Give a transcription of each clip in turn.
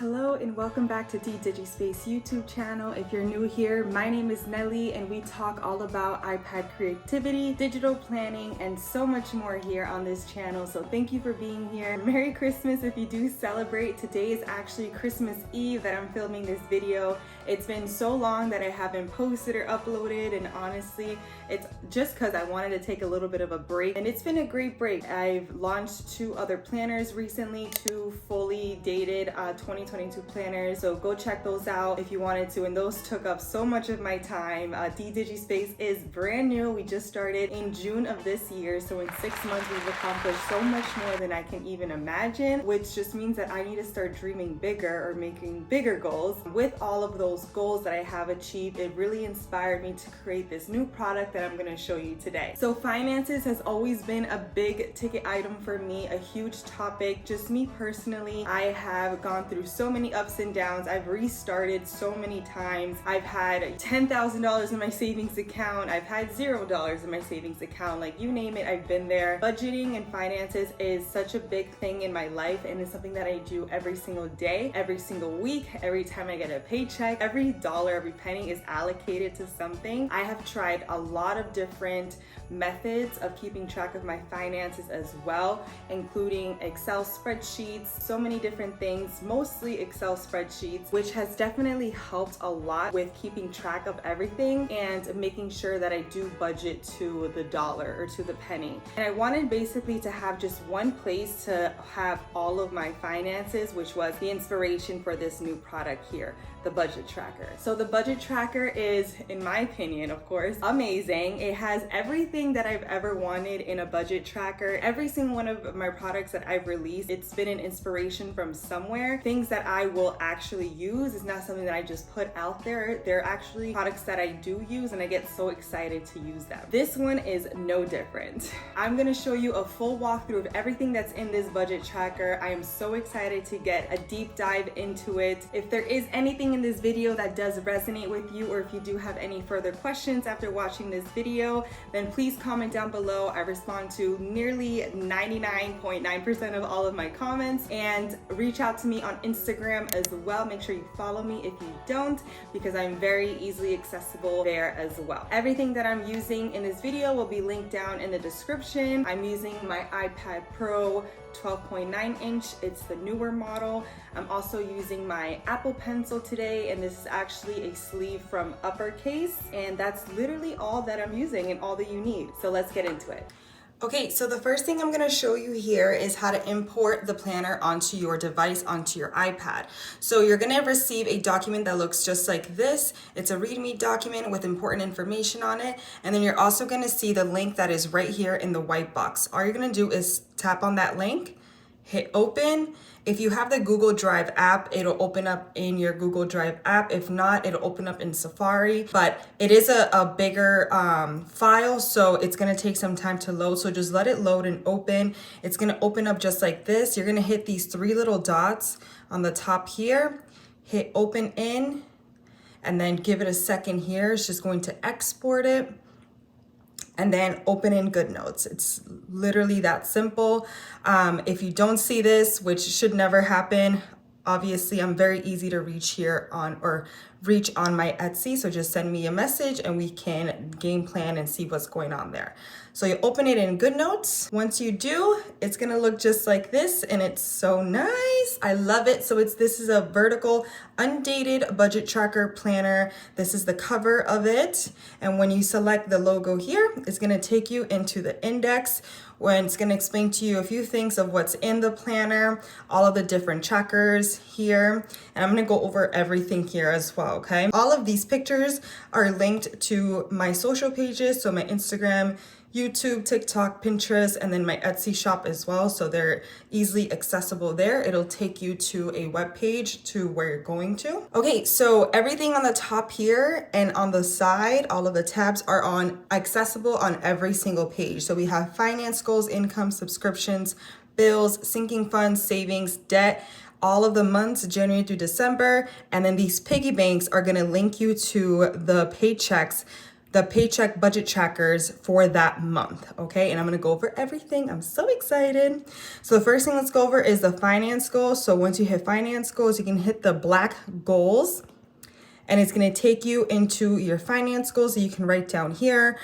Hello and welcome back to DDIGISPACE YouTube channel. If you're new here, my name is Nelly and we talk all about iPad creativity, digital planning, and so much more here on this channel. So thank you for being here. Merry Christmas if you do celebrate. Today is actually Christmas Eve that I'm filming this video. It's been so long that I haven't posted or uploaded, and honestly, it's just because I wanted to take a little bit of a break, and it's been a great break. I've launched 2 other planners recently, 2 fully dated 2022 planners, so go check those out if you wanted to, and those took up so much of my time. DDIGISPACE is brand new. We just started in June of this year, so in 6 months we've accomplished so much more than I can even imagine, which just means that I need to start dreaming bigger or making bigger goals. With all of those goals that I have achieved, it really inspired me to create this new product that I'm going to show you today. So finances has always been a big ticket item for me, a huge topic. Just me personally, I have gone through so many ups and downs. I've restarted so many times. I've had $10,000 in my savings account. I've had $0 in my savings account. Like, you name it, I've been there. Budgeting and finances is such a big thing in my life, and it's something that I do every single day, every single week, every time I get a paycheck. Every dollar, every penny is allocated to something. I have tried a lot of different methods of keeping track of my finances as well, including Excel spreadsheets, so many different things, mostly Excel spreadsheets, which has definitely helped a lot with keeping track of everything and making sure that I do budget to the dollar or to the penny. And I wanted basically to have just one place to have all of my finances, which was the inspiration for this new product here, the budget tracker. So the budget tracker is, in my opinion, of course, amazing. It has everything that I've ever wanted in a budget tracker. Every single one of my products that I've released, it's been an inspiration from somewhere. Things that I will actually use. It's not something that I just put out there. They're actually products that I do use, and I get so excited to use them. This one is no different. I'm gonna show you a full walkthrough of everything that's in this budget tracker. I am so excited to get a deep dive into it. If there is anything in this video that does resonate with you, or if you do have any further questions after watching this video, then please comment down below. I respond to nearly 99.9% of all of my comments, and reach out to me on Instagram as well. Make sure you follow me if you don't, because I'm very easily accessible there as well. Everything that I'm using in this video will be linked down in the description. I'm using my iPad Pro 12.9 inch. It's the newer model. I'm also using my Apple Pencil today, and this is actually a sleeve from Uppercase, and that's literally all that I'm using and all that you need. So let's get into it. Okay, so the first thing I'm going to show you here is how to import the planner onto your device, onto your iPad. So you're going to receive a document that looks just like this. It's a README document with important information on it. And then you're also going to see the link that is right here in the white box. All you're going to do is tap on that link, hit open. If you have the Google Drive app, it'll open up in your Google Drive app. If not, it'll open up in Safari, but it is a bigger file, so it's gonna take some time to load. So just let it load and open. It's gonna open up just like this. You're gonna hit these 3 little dots on the top here, hit open in, and then give it a second here. It's just going to export it, and then open in GoodNotes. It's literally that simple. If you don't see this, which should never happen, obviously I'm very easy to reach here on, or reach on my Etsy. So just send me a message and we can game plan and see what's going on there. So you open it in GoodNotes. Once you do, it's gonna look just like this, and it's so nice. I love it. So this is a vertical, undated budget tracker planner. This is the cover of it. And when you select the logo here, it's gonna take you into the index, when it's gonna explain to you a few things of what's in the planner, all of the different trackers here. And I'm gonna go over everything here as well, okay? All of these pictures are linked to my social pages, so my Instagram, YouTube, TikTok, Pinterest, and then my Etsy shop as well. So they're easily accessible there. It'll take you to a web page to where you're going to. Okay, so everything on the top here and on the side, all of the tabs are accessible on every single page. So we have finance goals, income, subscriptions, bills, sinking funds, savings, debt, all of the months, January through December. And then these piggy banks are gonna link you to the paychecks the Paycheck budget trackers for that month, okay? And I'm gonna go over everything. I'm so excited. So the first thing let's go over is the finance goals. So once you hit finance goals, you can hit the black goals, and it's gonna take you into your finance goals that you can write down here.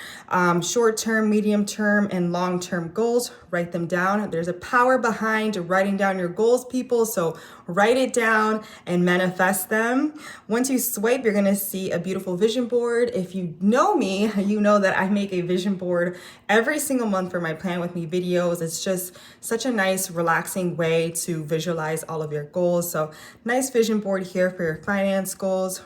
Short-term, medium-term, and long-term goals, write them down. There's a power behind writing down your goals, people, so write it down and manifest them. Once you swipe, you're gonna see a beautiful vision board. If you know me, you know that I make a vision board every single month for my Plan With Me videos. It's just such a nice, relaxing way to visualize all of your goals. So nice vision board here for your finance goals.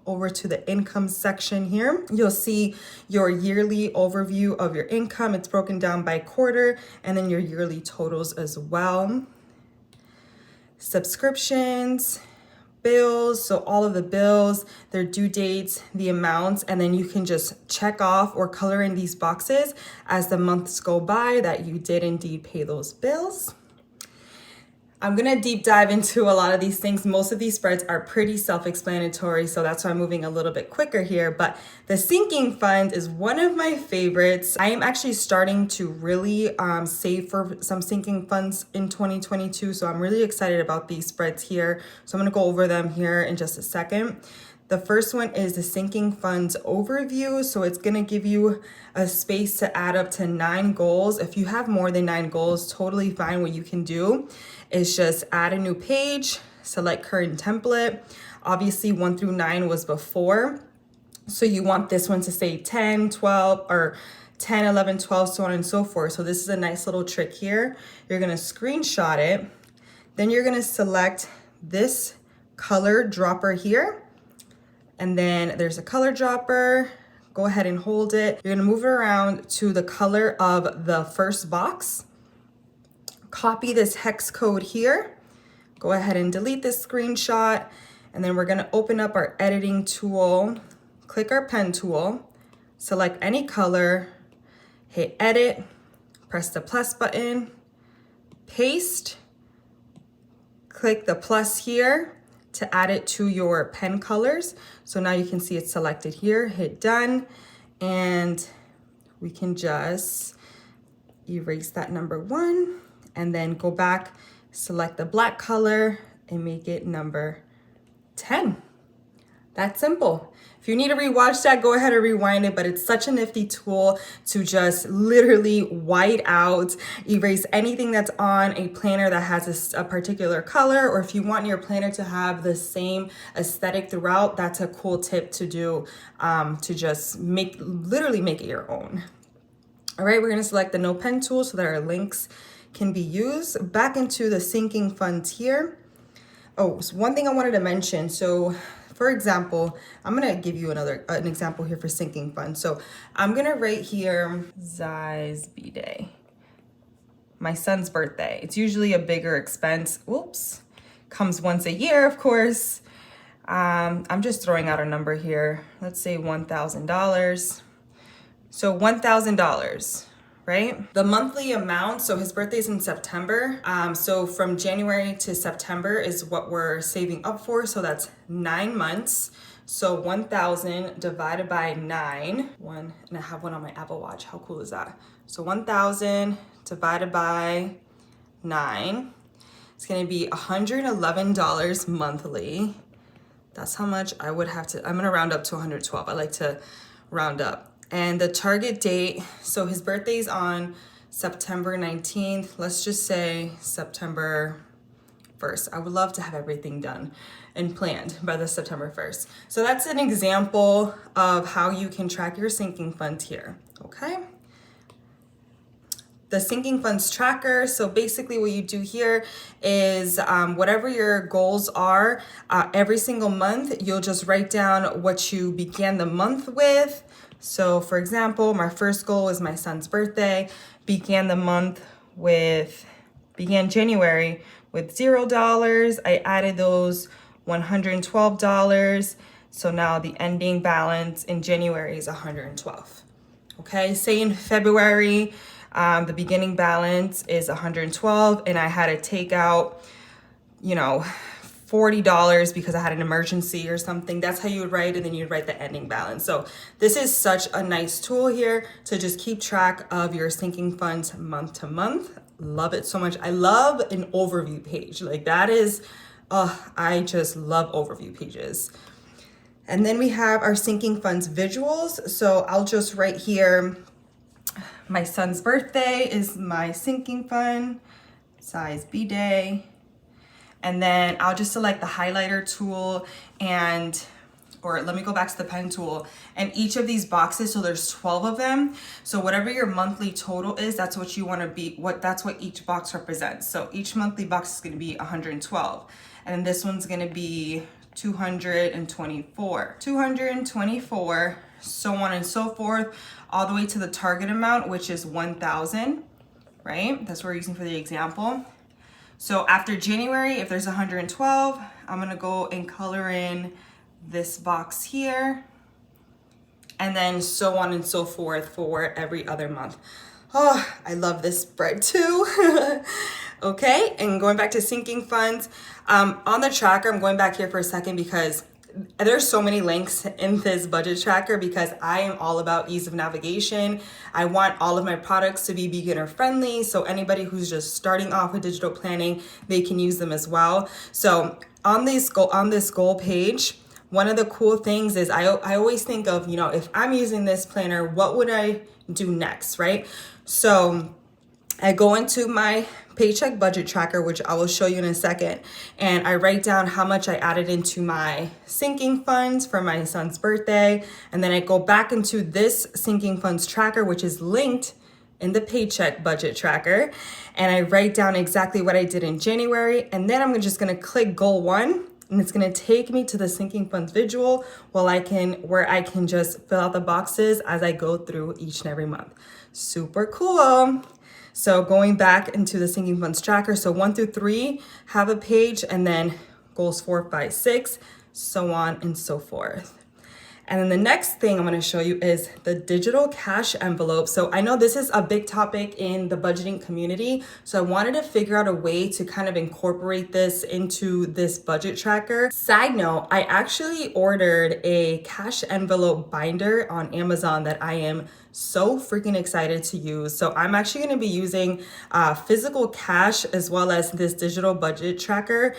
Over to the income section here, you'll see your yearly overview of your income. It's broken down by quarter, and then your yearly totals as well. Subscriptions, bills, so all of the bills, their due dates, the amounts, and then you can just check off or color in these boxes as the months go by that you did indeed pay those bills. I'm gonna deep dive into a lot of these things. Most of these spreads are pretty self-explanatory, so that's why I'm moving a little bit quicker here. But the sinking fund is one of my favorites. I am actually starting to really save for some sinking funds in 2022, so I'm really excited about these spreads here. So I'm gonna go over them here in just a second. The first one is the sinking funds overview. So it's gonna give you a space to add up to 9 goals. If you have more than 9 goals, totally fine. What you can do is just add a new page, select current template. Obviously 1 through 9 was before. So you want this one to say 10, 12, or 10, 11, 12, so on and so forth. So this is a nice little trick here. You're gonna screenshot it. Then you're gonna select this color dropper here. And then there's a color dropper. Go ahead and hold it. You're gonna move it around to the color of the first box. Copy this hex code here. Go ahead and delete this screenshot. And then we're gonna open up our editing tool, click our pen tool, select any color, hit edit, press the plus button, paste, click the plus here to add it to your pen colors. So now you can see it's selected here, hit done, and we can just erase that number 1 and then go back, select the black color and make it number 10. That's simple. If you need to rewatch that, go ahead and rewind it, but it's such a nifty tool to just literally white out, erase anything that's on a planner that has a particular color, or if you want your planner to have the same aesthetic throughout, that's a cool tip to do, to just literally make it your own. All right, we're gonna select the no pen tool so that our links can be used. Back into the sinking funds here. Oh, so one thing I wanted to mention, so for example, I'm gonna give you an example here for sinking funds. So I'm gonna write here Zai's B-Day, my son's birthday. It's usually a bigger expense. Whoops, comes once a year, of course. I'm just throwing out a number here. Let's say $1,000. So $1,000. Right? The monthly amount, so his birthday's in September. So from January to September is what we're saving up for. So that's 9 months. So 1,000 divided by 9. And I have one on my Apple Watch. How cool is that? So 1,000 divided by 9. It's gonna be $111 monthly. That's how much I would have to, I'm gonna round up to 112. I like to round up. And the target date, so his birthday's on September 19th. Let's just say September 1st. I would love to have everything done and planned by the September 1st. So that's an example of how you can track your sinking funds here, okay? The sinking funds tracker. So basically what you do here is whatever your goals are, every single month, you'll just write down what you began the month with. So for example, my first goal is my son's birthday, began January with $0. I added those $112. So now the ending balance in January is 112. Okay, say in February, the beginning balance is 112 and I had to take out, $40 because I had an emergency or something. That's how you would write, and then you'd write the ending balance. So this is such a nice tool here to just keep track of your sinking funds month to month. Love it so much. I love an overview page. Like that is, I just love overview pages. And then we have our sinking funds visuals. So I'll just write here, my son's birthday is my sinking fund, size B day. And then I'll just select the highlighter tool or let me go back to the pen tool, and each of these boxes, so there's 12 of them. So whatever your monthly total is, that's what you want to be, that's what each box represents. So each monthly box is going to be 112. And then this one's going to be 224, so on and so forth, all the way to the target amount, which is 1,000, right? That's what we're using for the example. So after January, if there's 112, I'm gonna go and color in this box here, and then so on and so forth for every other month. Oh, I love this spread too. Okay, and going back to sinking funds, on the tracker, I'm going back here for a second because there's so many links in this budget tracker because I am all about ease of navigation. I want all of my products to be beginner friendly. So anybody who's just starting off with digital planning, they can use them as well. So on this goal page, one of the cool things is I always think of, you know, if I'm using this planner, what would I do next, right? So I go into my Paycheck budget tracker, which I will show you in a second, and I write down how much I added into my sinking funds for my son's birthday, and then I go back into this sinking funds tracker, which is linked in the Paycheck budget tracker, and I write down exactly what I did in January, and then I'm just gonna click goal 1, and it's gonna take me to the sinking funds visual where I can just fill out the boxes as I go through each and every month. Super cool. So going back into the sinking funds tracker, so 1 through 3 have a page, and then goals 4, 5, 6, so on and so forth. And then the next thing I'm going to show you is the digital cash envelope. So I know this is a big topic in the budgeting community, so I wanted to figure out a way to kind of incorporate this into this budget tracker. Side note, I actually ordered a cash envelope binder on Amazon that I am so freaking excited to use. So I'm actually going to be using physical cash as well as this digital budget tracker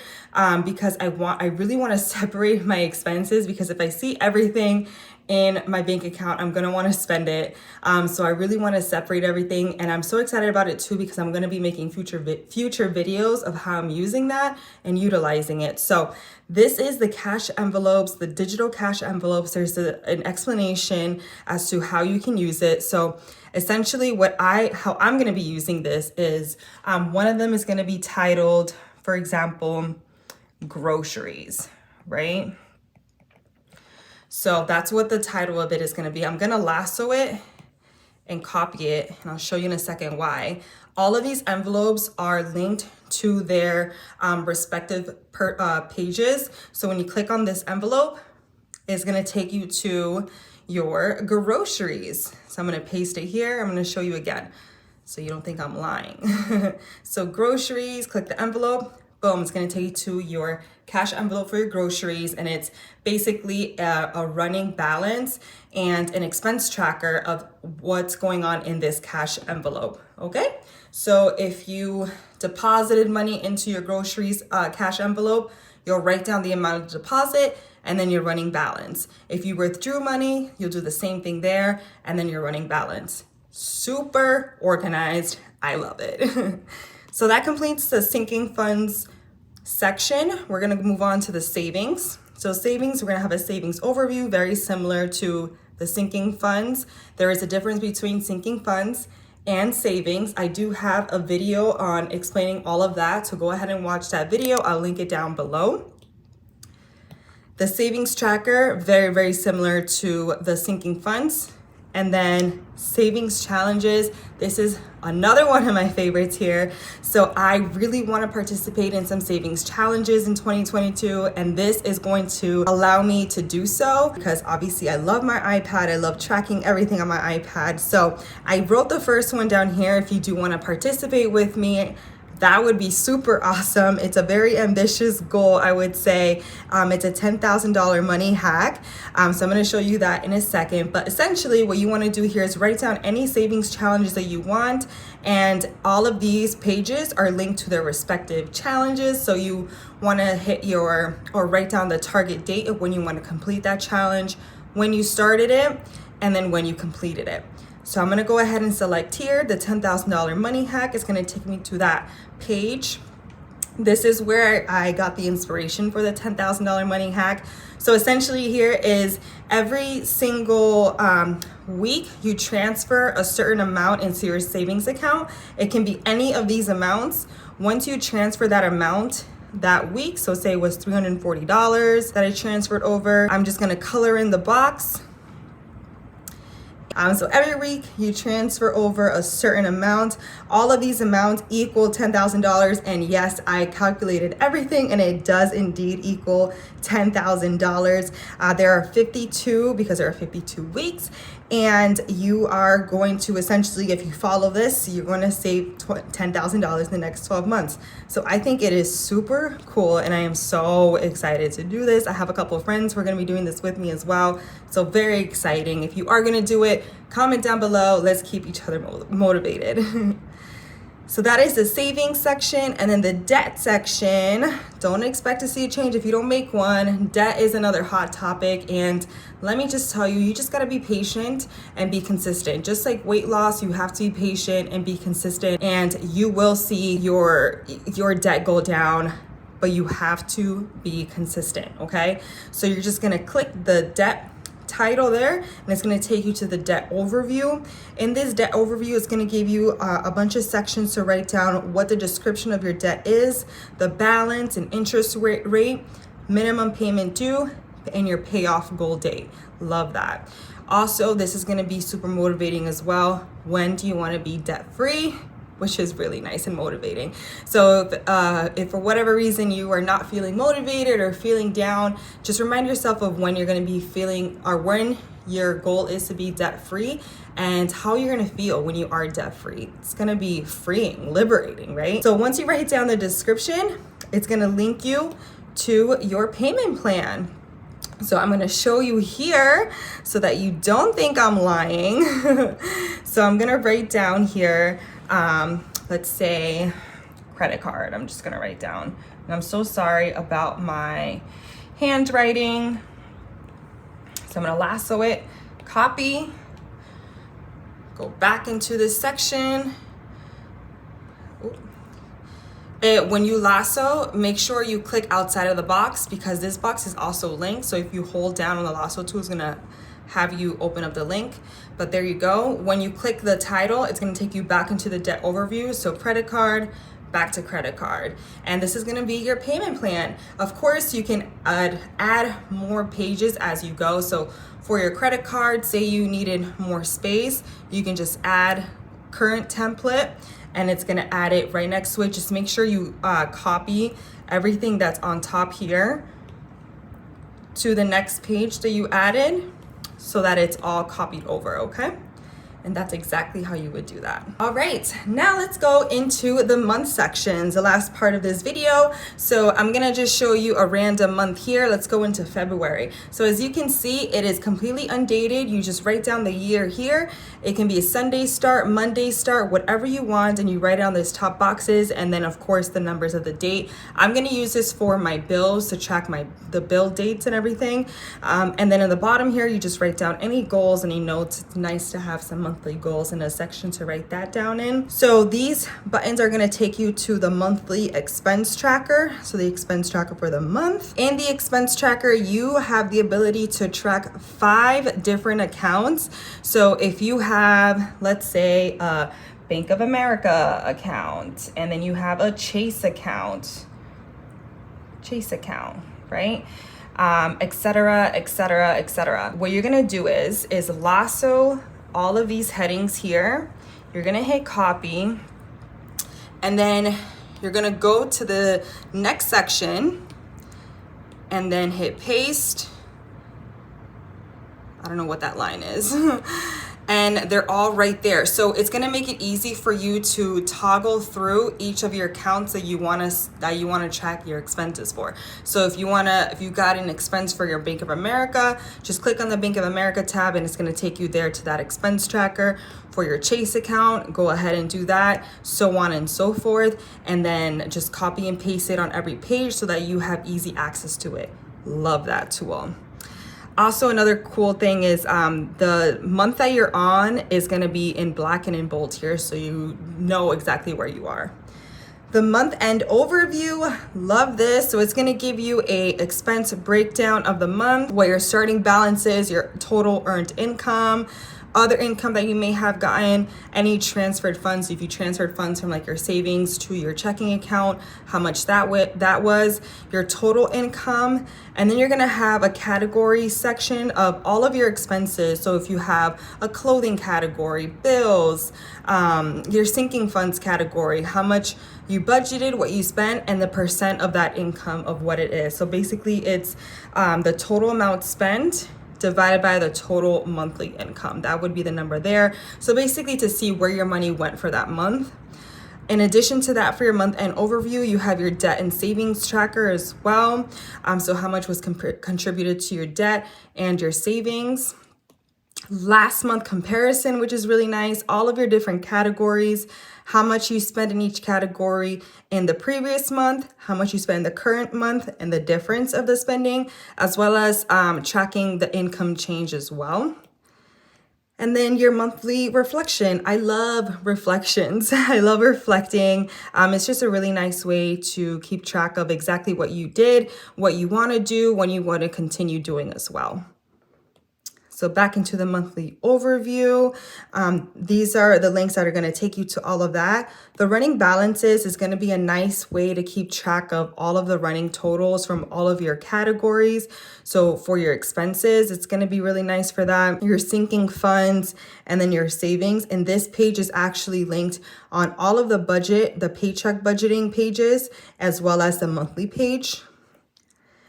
because I really want to separate my expenses, because if I see everything in my bank account, I'm going to want to spend it. So I really want to separate everything, and I'm so excited about it too because I'm going to be making future videos of how I'm using that and utilizing it. So this is the cash envelopes, the digital cash envelopes. There's an explanation as to how you can use it. So essentially how I'm going to be using this is one of them is going to be titled, for example, groceries, right? So that's what the title of it is going to be. I'm going to lasso it and copy it, and I'll show you in a second why. All of these envelopes are linked to their respective pages. So when you click on this envelope, it's going to take you to your groceries. So I'm going to paste it here. I'm going to show you again so you don't think I'm lying. So groceries, click the envelope. Boom, it's going to take you to your cash envelope for your groceries, and it's basically a running balance and an expense tracker of what's going on in this cash envelope, okay? So if you deposited money into your groceries cash envelope, you'll write down the amount of deposit and then your running balance. If you withdrew money, you'll do the same thing there and then your running balance. Super organized. I love it. So that completes the sinking funds section. We're going to move on to the savings. So savings, we're going to have a savings overview, very similar to the sinking funds. There is a difference between sinking funds and savings. I do have a video on explaining all of that, so go ahead and watch that video. I'll link it down below. The savings tracker, very, very similar to the sinking funds. And then savings challenges. This is another one of my favorites here. So I really want to participate in some savings challenges in 2022. And this is going to allow me to do so because obviously I love my iPad. I love tracking everything on my iPad. So I wrote the first one down here. If you do want to participate with me, that would be super awesome. It's a very ambitious goal, I would say. It's a $10,000 money hack. So I'm going to show you that in a second. But essentially what you want to do here is write down any savings challenges that you want. And all of these pages are linked to their respective challenges. So you want to hit or write down the target date of when you want to complete that challenge, when you started it, and then when you completed it. So I'm gonna go ahead and select here the $10,000 money hack. It's gonna take me to that page. This is where I got the inspiration for the $10,000 money hack. So essentially here is every single week you transfer a certain amount into your savings account. It can be any of these amounts. Once you transfer that amount that week, so say it was $340 that I transferred over, I'm just gonna color in the box. So every week you transfer over a certain amount. All of these amounts equal $10,000. And yes, I calculated everything and it does indeed equal $10,000. There are 52 because there are 52 weeks. And you are going to essentially, if you follow this, you're going to save $10,000 in the next 12 months. So I think it is super cool and I am so excited to do this. I have a couple of friends who are going to be doing this with me as well. So very exciting. If you are going to do it, comment down below. Let's keep each other motivated. So that is the savings section. And then the debt section, don't expect to see a change if you don't make one. Debt is another hot topic. And let me just tell you, you just gotta be patient and be consistent. Just like weight loss, you have to be patient and be consistent, and you will see your debt go down, but you have to be consistent, okay? So you're just gonna click the debt title there, and it's going to take you to the debt overview. In this debt overview, it's going to give you a bunch of sections to write down what the description of your debt is, the balance and interest rate, minimum payment due, and your payoff goal date. Love that. Also, this is going to be super motivating as well. When do you want to be debt free? Which is really nice and motivating. So if for whatever reason you are not feeling motivated or feeling down, just remind yourself of when you're gonna be feeling, or when your goal is to be debt free, and how you're gonna feel when you are debt free. It's gonna be freeing, liberating, right? So once you write down the description, it's gonna link you to your payment plan. So I'm gonna show you here so that you don't think I'm lying. So I'm gonna write down here, let's say credit card. I'm just gonna write down, and I'm so sorry about my handwriting. So I'm gonna lasso it, copy, go back into this section. When you lasso, make sure you click outside of the box, because this box is also linked. So if you hold down on the lasso tool, it's gonna have you open up the link. But there you go. When you click the title, it's gonna take you back into the debt overview. So credit card, back to credit card. And this is gonna be your payment plan. Of course, you can add more pages as you go. So for your credit card, say you needed more space, you can just add current template, and it's gonna add it right next to it. Just make sure you copy everything that's on top here to the next page that you added, so that it's all copied over, okay? And that's exactly how you would do that. All right, now let's go into the month sections, the last part of this video. So I'm gonna just show you a random month here. Let's go into February. So as you can see, it is completely undated. You just write down the year here. It can be a Sunday start, Monday start, whatever you want, and you write down those top boxes, and then of course the numbers of the date. I'm gonna use this for my bills to track the bill dates and everything. And then in the bottom here, you just write down any goals, any notes. It's nice to have some monthly goals in a section to write that down in. So these buttons are going to take you to the monthly expense tracker. So the expense tracker for the month. In the expense tracker, you have the ability to track 5 different accounts. So if you have, let's say, a Bank of America account, and then you have a Chase account, right? Etc., etc., etc. What you're gonna do is lasso all of these headings here. You're gonna hit copy, and then you're gonna go to the next section and then hit paste. I don't know what that line is. and they're all right there. So it's gonna make it easy for you to toggle through each of your accounts that you wanna track your expenses for. So if you got an expense for your Bank of America, just click on the Bank of America tab and it's gonna take you there to that expense tracker. For your Chase account, go ahead and do that, so on and so forth, and then just copy and paste it on every page so that you have easy access to it. Love that tool. Also, another cool thing is the month that you're on is going to be in black and in bold here, so you know exactly where you are. The month end overview, love this. So it's going to give you a expense breakdown of the month, what your starting balance is, your total earned income, other income that you may have gotten, any transferred funds. If you transferred funds from like your savings to your checking account, how much that was, your total income. And then you're gonna have a category section of all of your expenses. So if you have a clothing category, bills, your sinking funds category, how much you budgeted, what you spent, and the percent of that income of what it is. So basically it's the total amount spent divided by the total monthly income. That would be the number there. So basically to see where your money went for that month. In addition to that, for your month end overview, you have your debt and savings tracker as well. So how much was contributed to your debt and your savings. Last month comparison, which is really nice. All of your different categories, how much you spent in each category in the previous month, how much you spent in the current month, and the difference of the spending, as well as tracking the income change as well. And then your monthly reflection. I love reflections. I love reflecting. It's just a really nice way to keep track of exactly what you did, what you want to do, when you want to continue doing as well. So back into the monthly overview. These are the links that are going to take you to all of that. The running balances is going to be a nice way to keep track of all of the running totals from all of your categories. So for your expenses, it's going to be really nice for that. Your sinking funds and then your savings. And this page is actually linked on all of the paycheck budgeting pages, as well as the monthly page.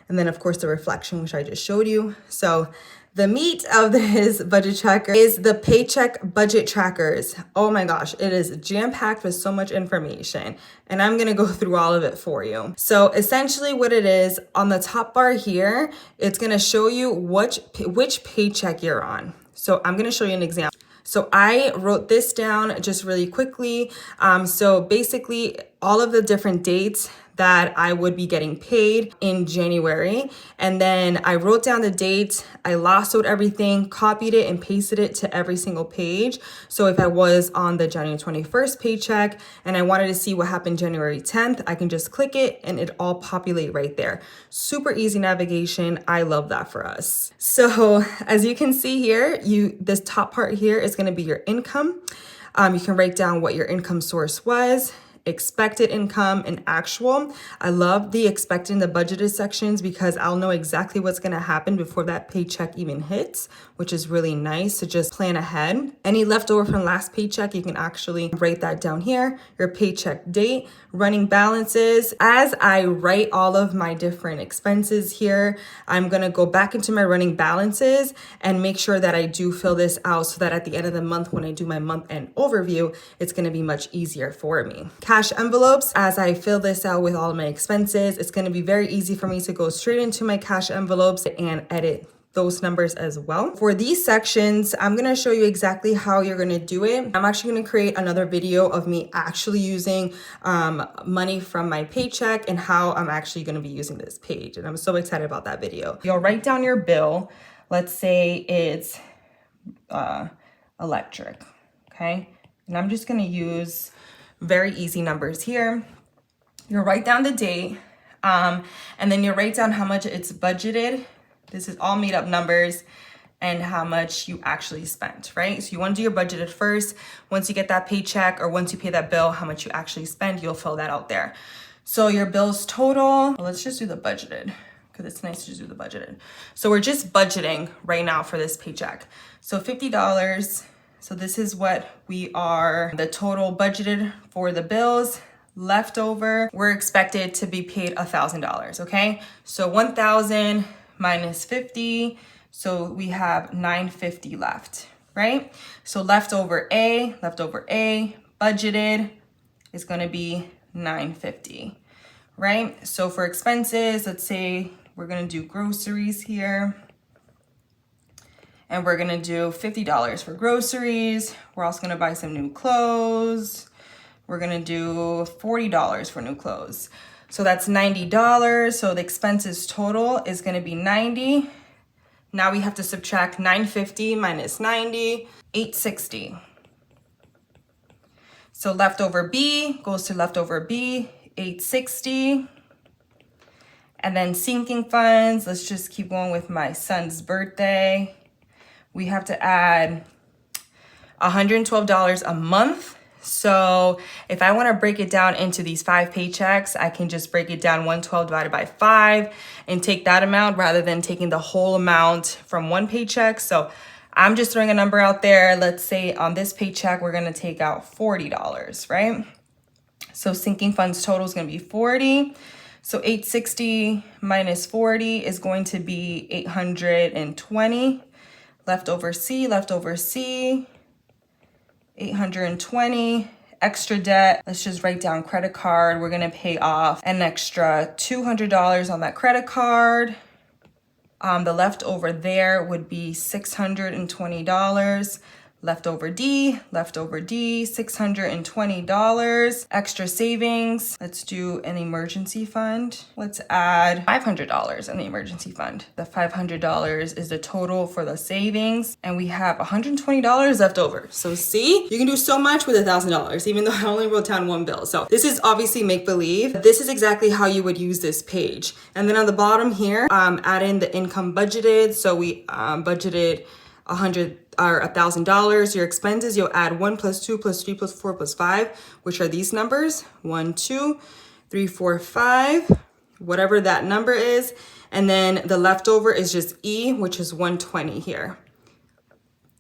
And then of course the reflection, which I just showed you. So the meat of this budget tracker is the paycheck budget trackers. Oh my gosh, it is jam-packed with so much information, and I'm gonna go through all of it for you. So essentially what it is, on the top bar here, it's gonna show you which paycheck you're on. So I'm gonna show you an example. So I wrote this down just really quickly. So basically all of the different dates that I would be getting paid in January. And then I wrote down the dates, I lassoed everything, copied it and pasted it to every single page. So if I was on the January 21st paycheck and I wanted to see what happened January 10th, I can just click it and it all populate right there. Super easy navigation. I love that for us. So as you can see here, this top part here is going to be your income. You can write down what your income source was, expected income, and actual. I love the expected and the budgeted sections because I'll know exactly what's going to happen before that paycheck even hits, which is really nice to just plan ahead. Any leftover from last paycheck, you can actually write that down here. Your paycheck date, running balances. As I write all of my different expenses here, I'm going to go back into my running balances and make sure that I do fill this out so that at the end of the month, when I do my month end overview, it's going to be much easier for me. Cash envelopes, as I fill this out with all of my expenses, it's going to be very easy for me to go straight into my cash envelopes and edit those numbers as well. For these sections, I'm going to show you exactly how you're going to do it. I'm actually going to create another video of me actually using money from my paycheck and how I'm actually going to be using this page. And I'm so excited about that video. You'll write down your bill. Let's say it's electric. Okay. And I'm just going to use very easy numbers here. You'll write down the date, and then you'll write down how much it's budgeted. This is all made up numbers, and how much you actually spent, right? So you want to do your budgeted first. Once you get that paycheck or once you pay that bill, how much you actually spend, you'll fill that out there. So your bills total, let's just do the budgeted because it's nice to just do the budgeted. So we're just budgeting right now for this paycheck. So $50. So this is what the total budgeted for the bills. Leftover, we're expected to be paid $1,000, okay? So 1,000 minus 50, so we have $950 left. right? So leftover A, budgeted is gonna be $9.50, right? So for expenses, let's say we're gonna do groceries here. And we're gonna do $50 for groceries. We're also gonna buy some new clothes. We're gonna do $40 for new clothes. So that's $90. So the expenses total is gonna be $90. Now we have to subtract $9.50 minus $90, $8.60. So leftover B goes to leftover B, $8.60. And then sinking funds, let's just keep going with my son's birthday. We have to add $112 a month. So if I want to break it down into these 5 paychecks, I can just break it down 112 divided by 5 and take that amount rather than taking the whole amount from one paycheck. So I'm just throwing a number out there. Let's say on this paycheck, we're going to take out $40, right? So sinking funds total is going to be 40. So 860 minus 40 is going to be 820. Leftover C, 820. Extra debt, let's just write down credit card. We're gonna pay off an extra $200 on that credit card. The leftover there would be $620. Leftover D, $620. Extra savings, let's do an emergency fund. Let's add $500 in the emergency fund. The $500 is the total for the savings, and we have $120 left over. So see, you can do so much with $1,000, even though I only wrote down one bill. So this is obviously make-believe. This is exactly how you would use this page. And then on the bottom here, add in the income budgeted. So we budgeted $1,000. Your expenses, you'll add 1 plus 2 plus 3 plus 4 plus 5, which are these numbers, 1, 2, 3, 4, 5, whatever that number is. And then the leftover is just E, which is 120 here.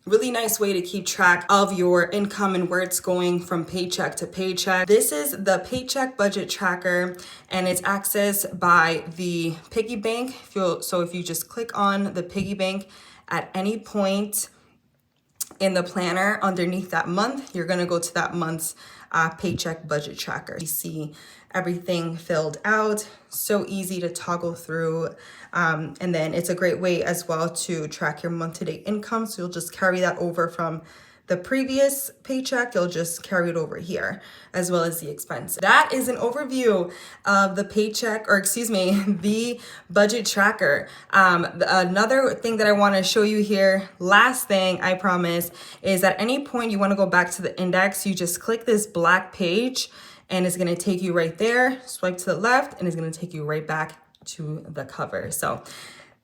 Really nice way to keep track of your income and where it's going from paycheck to paycheck. This is the Paycheck Budget Tracker, and it's accessed by the piggy bank. So if you just click on the piggy bank at any point in the planner underneath that month, you're gonna go to that month's Paycheck Budget Tracker. You see everything filled out, so easy to toggle through. And then it's a great way as well to track your month-to-date income. So you'll just carry that over from the previous paycheck, you'll just carry it over here, as well as the expense. That is an overview of the the budget tracker. Another thing that I want to show you here, last thing I promise, is at any point you want to go back to the index, you just click this black page and it's going to take you right there, swipe to the left, and it's going to take you right back to the cover. So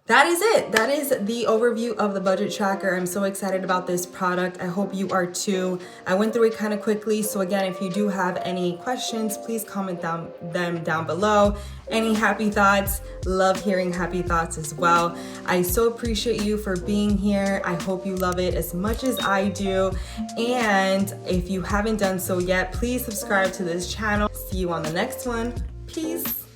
that is it. That is the overview of the budget tracker. I'm so excited about this product. I hope you are too. I went through it kind of quickly. So again, if you do have any questions, please comment them down below. Any happy thoughts? Love hearing happy thoughts as well. I so appreciate you for being here. I hope you love it as much as I do. And if you haven't done so yet, please subscribe to this channel. See you on the next one. Peace.